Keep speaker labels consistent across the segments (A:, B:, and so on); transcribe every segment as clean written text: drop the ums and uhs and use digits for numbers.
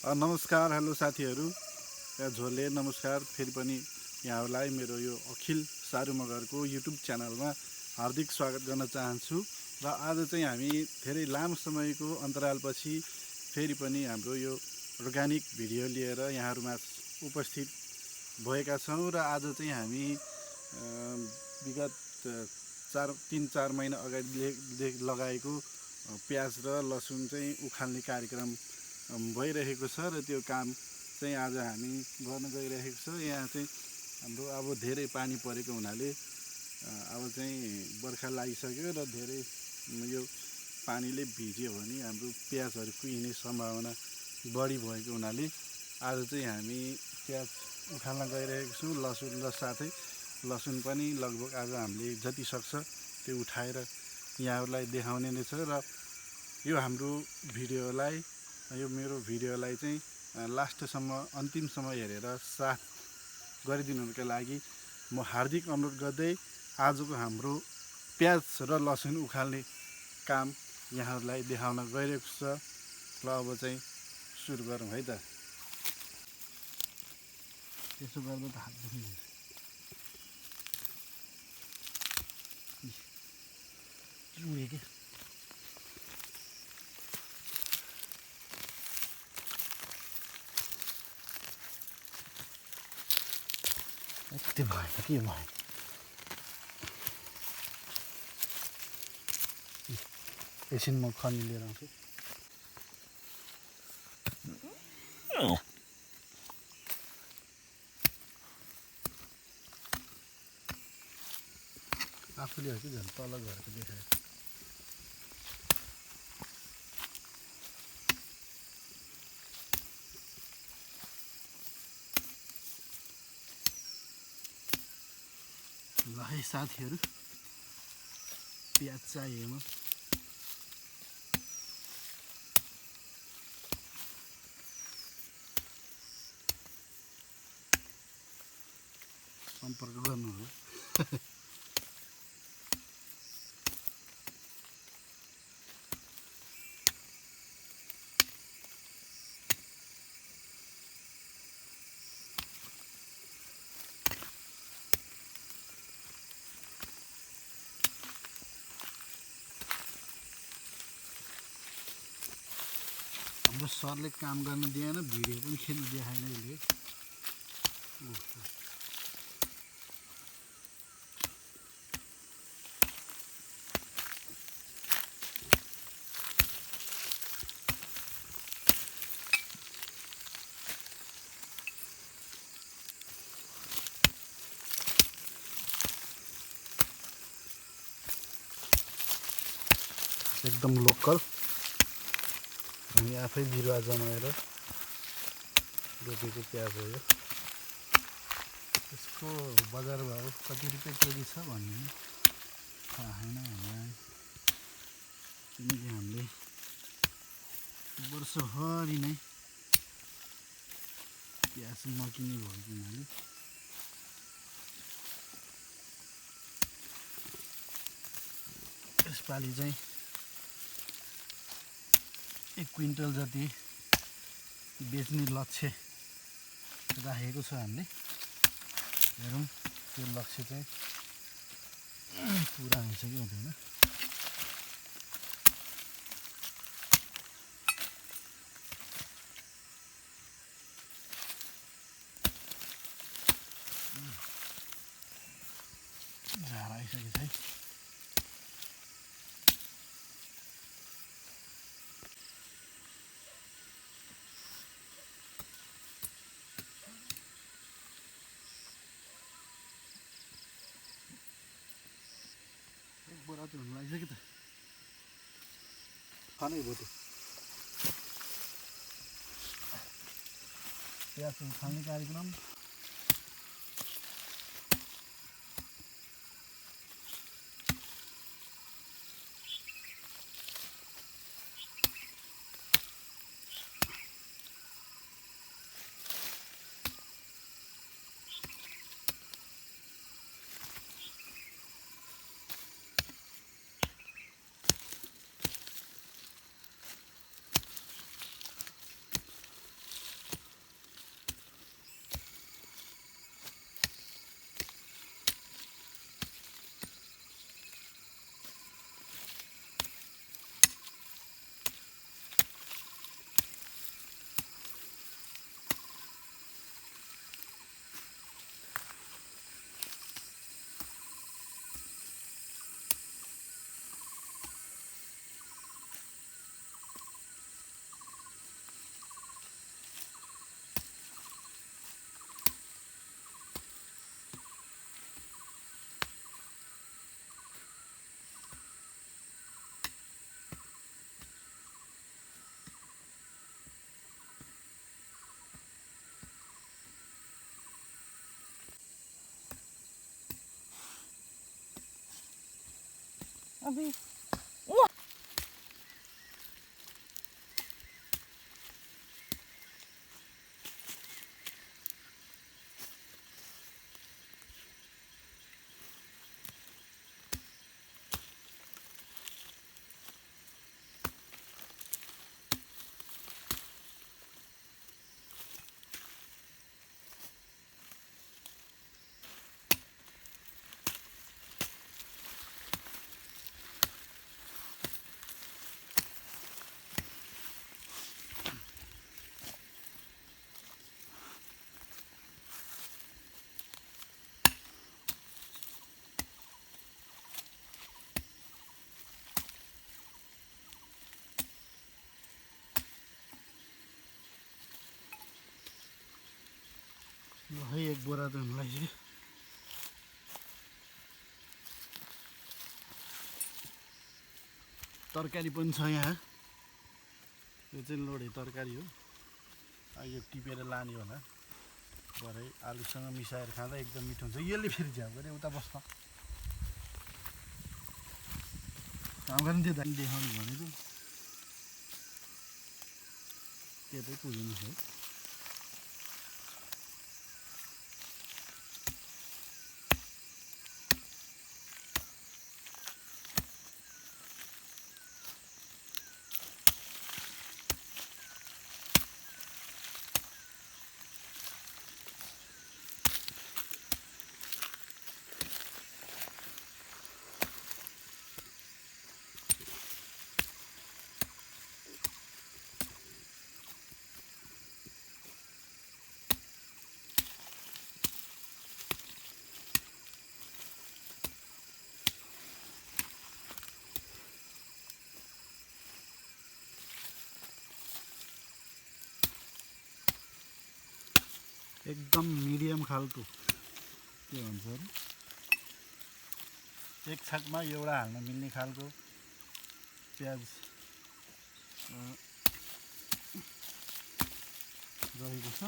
A: नमस्कार, हेलो साथीहरू। झोले नमस्कार फेरि पनि यहाँहरूलाई मेरो यो अखिल सारू मगरको युट्युब च्यानलमा हार्दिक स्वागत गर्न चाहन्छु। र आज चाहिँ हामी धेरै लामो समयको अन्तरालपछि फेरि पनि हाम्रो यो अर्ग्यानिक भिडियो लिएर यहाँहरूमा उपस्थित भएका छौँ। र आज चाहिँ हामी विगत 3-4 महिना अगाडि लगाएको प्याज र लसुन चाहिँ उखाल्ने कार्यक्रम भइरहेको छ र त्यो काम चाहिँ आज हामी गर्न गइरहेको छ। यहाँ चाहिँ हाम्रो अब धेरै पानी परेको हुनाले अब चाहिँ बर्खा लागिसक्यो र धेरै यो पानीले भिज्यो भने हाम्रो प्याजहरू कुहिने सम्भावना बढी भएको हुनाले आज चाहिँ हामी प्याज उखाल्न गइरहेको छौँ। लसुन र साथै लसुन पनि लगभग आज हामीले जति सक्छ त्यो उठाएर यहाँहरूलाई देखाउने नै छ। र यो हाम्रो भिडियोलाई यो मेरो भिडियोलाई चाहिँ लास्टसम्म अन्तिमसम्म हेरेर साथ गरिदिनुका लागि म हार्दिक अनुरोध गर्दै आजको हाम्रो प्याज र लसुन उखाल्ने काम यहाँहरूलाई देखाउन गइरहेको छ। ल अब चाहिँ सुरु गरौँ है त। त्यसो गर्दा त हात दुखिन्छ। चुडे के यति भएन के भयो। एकछिन म खनी लिएर आउँछु। आफूले हो कि झन् तल घरको देखायो। ल है साथीहरू, प्याज चाहिएमा सम्पर्क गर्नु हो। हाम्रो सरले काम गर्न दिएन, भिडियो पनि खेल्न देखाएन यसले। एकदम लोकल हामी आफै बिरुवा जमाएर रोपेको प्याज हो यो। यसको बजार भाउ कति रुपियाँ केजी छ भन्ने थाहा छैन हामीलाई, किनकि हामीले वर्षभरि नै प्याज नकिन्ने भएको हुनाले यसपालि चाहिँ 1 क्विन्टल जति बेच्ने लक्ष्य राखेको छ हामीले। हेरौँ त्यो लक्ष्य चाहिँ पुरा हुन्छ कि हुँदैन। झार आइसकेको छ है। बोरा त हुनु लागिसक्यो त, खानै भयो त्यो प्याज उखाल्ने कार्यक्रम।
B: अबे
A: है एक बोरा त हुनुलाई तरकारी पनि छ यहाँ। यो चाहिँ लोडे तरकारी हो। यो टिपेर लाने होला। भरे आलुसँग मिसाएर खाँदा एकदम मिठो हुन्छ। यसले फेरि झ्याउ गरे उता बस्न काम गर्ने त्यो दाइ देखाउनु भनेको त्यतै पुग्नु है। एकदम मिडियम खालको के भन्छ अरे एक छाकमा एउटा हाल्न मिल्ने खालको प्याज रहेको छ।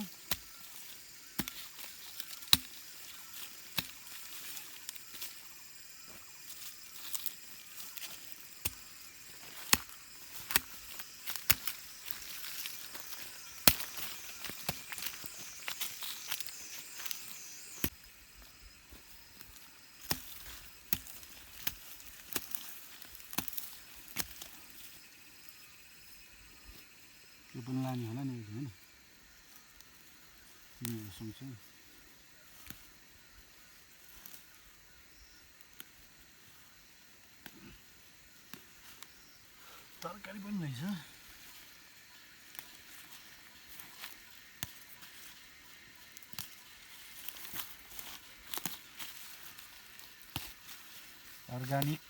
A: यो पनि लाने होला नि होइन मेरो सँगसँगै तरकारी पनि रहेछ। अर्गानिक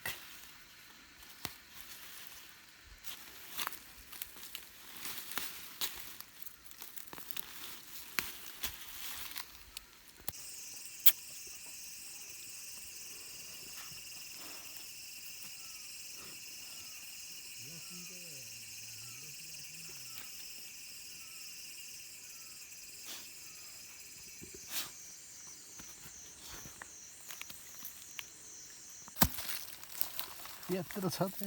A: यत्रो छ त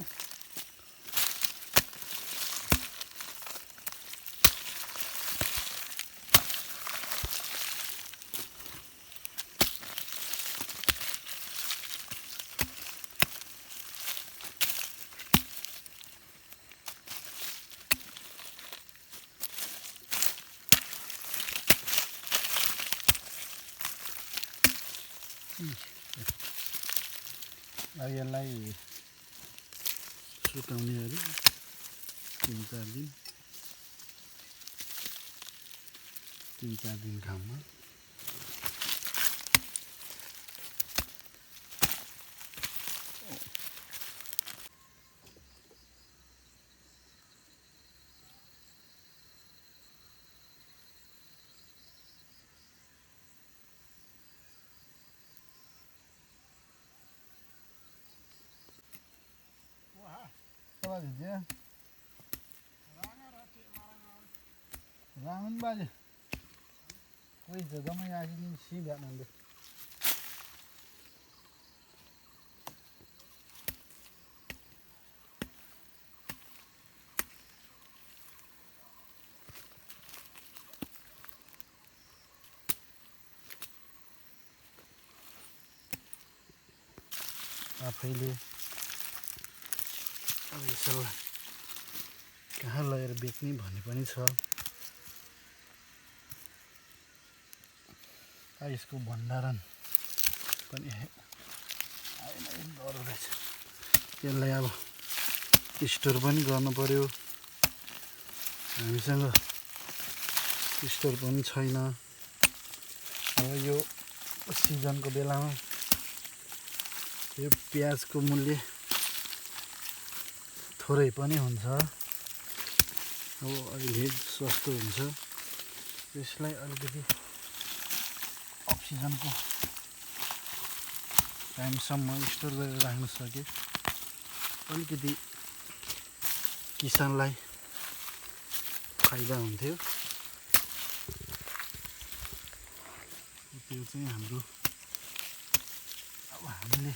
A: अब यसलाई सुकाउने अरे 3-4 दिन घाममा Rangun baje. Wih, jaga mah ya sini sih lihat nanti. आफैले अब यसलाई कहाँ लगेर बेच्ने भन्ने पनि छ। यसको भण्डारण पनि आएन डर रहेछ। त्यसलाई अब स्टोर पनि गर्नु पर्यो। हामीसँग स्टोर पनि छैन। अब यो सिजनको बेलामा यो प्याजको मूल्य थोरै पनि हुन्छ। अब अहिले सस्तो हुन्छ। यसलाई अलिकति अक्सिजनको टाइमसम्म स्टोर गरेर राख्न सके अलिकति किसानलाई फाइदा हुन्थ्यो। त्यो चाहिँ हाम्रो अब हामीले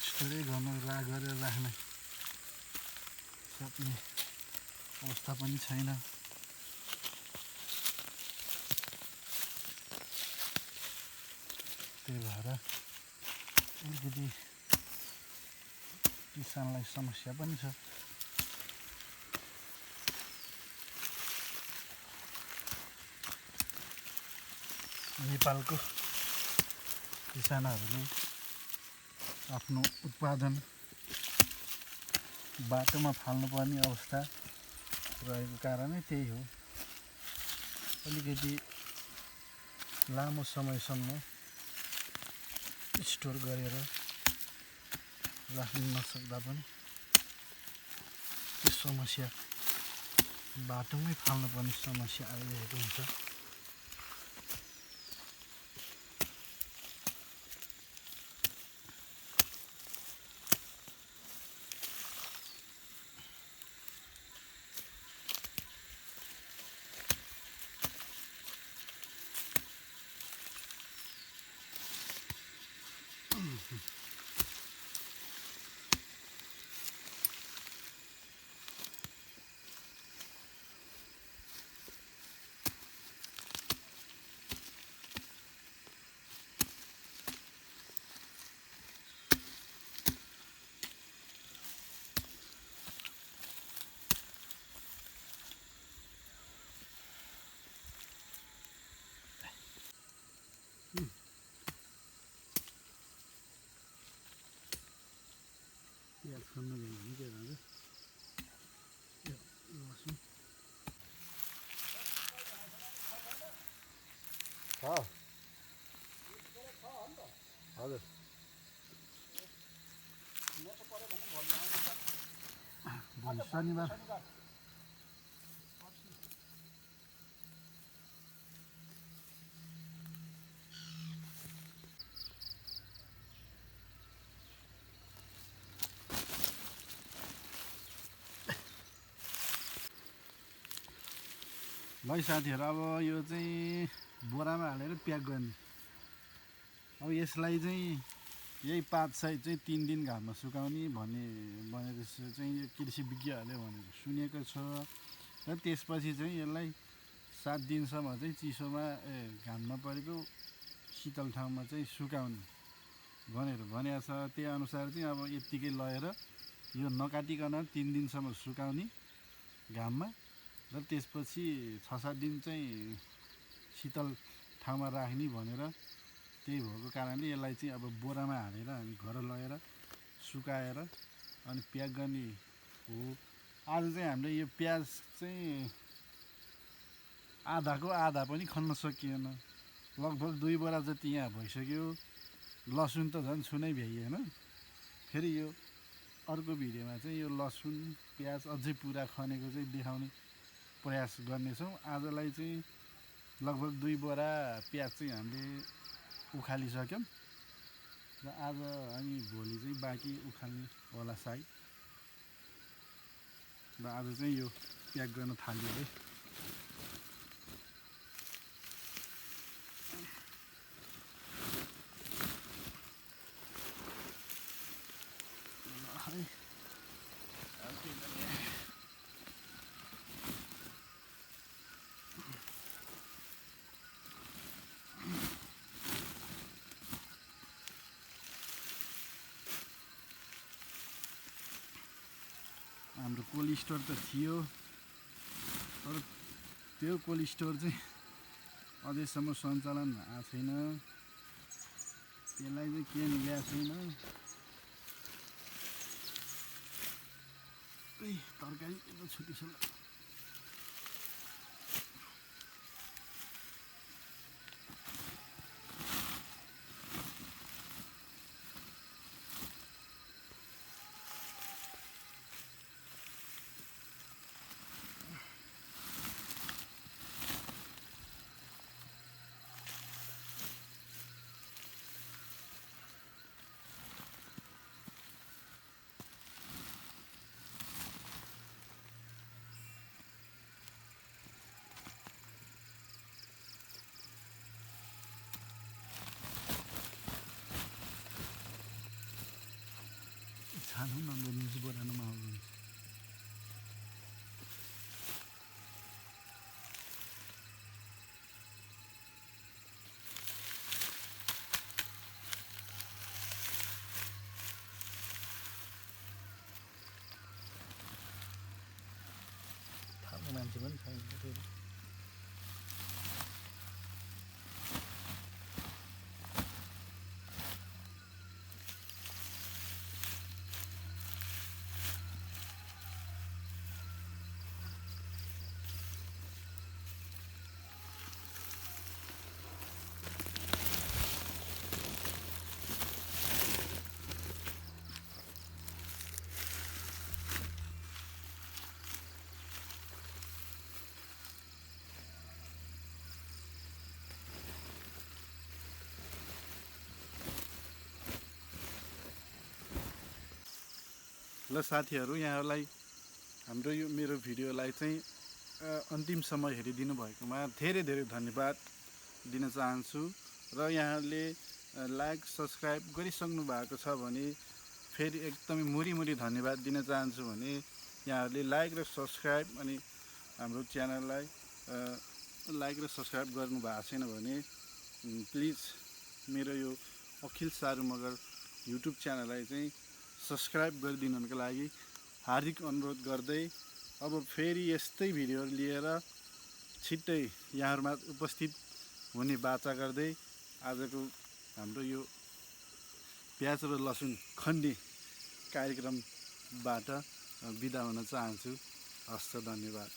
A: स्टोरै गरेर राख्न सक्ने अवस्था पनि छैन। त्यही भएर अलिकति किसानलाई समस्या पनि छ। नेपालको किसानहरूले आफ्नो उत्पादन बाटोमा फाल्नुपर्ने अवस्था रहेको कारणै त्यही हो। अलिकति लामो समयसम्म स्टोर गरेर राख्न नसक्दा पनि त्यो समस्या बाटोमै फाल्नुपर्ने समस्या आइरहेको हुन्छ। प्याज खन्नु भने के भन्छ यो लसुन हजुर भोलि शनिबार भाइ साथीहरू। अब यो चाहिँ बोरामा हालेर प्याक गर्ने। अब यसलाई चाहिँ यही पात सहित चाहिँ 3 दिन घाममा सुकाउने भनेर चाहिँ यो कृषि विज्ञहरूले भनेर सुनेको छ। र त्यसपछि चाहिँ यसलाई 7 दिनसम्म चाहिँ चिसोमा घाम नपरेको शीतल ठाउँमा चाहिँ सुकाउने भनेर भनेको छ। त्यही अनुसार चाहिँ अब यत्तिकै लगेर यो नकाटिकन 3 दिनसम्म सुकाउने घाममा र त्यसपछि 6-7 दिन चाहिँ शीतल ठाउँमा राख्ने भनेर त्यही भएको कारणले यसलाई चाहिँ अब बोरामा हालेर हामी घर लगेर सुकाएर अनि प्याक गर्ने हो। आज चाहिँ हामीले यो प्याज चाहिँ आधाको आधा पनि खन्न सकिएन। लगभग 2 बोरा जति यहाँ भइसक्यो। लसुन त झन् छुनै भ्याइएन। फेरि यो अर्को भिडियोमा चाहिँ यो लसुन प्याज अझै पुरा खनेको चाहिँ देखाउने प्रयास गर्नेछौँ। आजलाई चाहिँ लगभग 2 बोरा प्याज चाहिँ हामीले उखालिसक्यौँ र आज अनि भोलि चाहिँ बाँकी उखाल्ने होला सायद। र आज चाहिँ यो प्याक गर्न थाल्यो है। कोल्ड स्टोर त थियो, तर त्यो कोल्ड स्टोर चाहिँ अझैसम्म सञ्चालन भएको छैन। त्यसलाई चाहिँ के मिलेको छैन। तरकारी एकदम छुट्टी छ। छानो नन्दनिस बोरानमा आउनु। थाहा मान्छे पनि छैन फेरि। ल साथीहरू, यहाँहरूलाई हाम्रो यो मेरो भिडियोलाई चाहिँ अन्तिमसम्म हेरिदिनु भएकोमा धेरै धेरै धन्यवाद दिन चाहन्छु। र यहाँले लाइक सब्सक्राइब गरिसक्नु भएको छ भने फेरि एकदमै मुरी धन्यवाद दिन चाहन्छु। भने यहाँहरूले लाइक र सब्सक्राइब अनि हाम्रो च्यानललाई लाइक र सब्सक्राइब गर्नु भएको छैन भने प्लिज मेरो यो अखिल सारू मगर युट्युब च्यानललाई चाहिँ सब्सक्राइब गरिदिनुको लागि हार्दिक अनुरोध गर्दै अब फेरि यस्तै भिडियोहरू लिएर छिट्टै यहाँहरूमा उपस्थित हुने बाचा गर्दै आजको हाम्रो यो प्याज र लसुन खन्ने कार्यक्रमबाट बिदा हुन चाहन्छु। हस्त, धन्यवाद।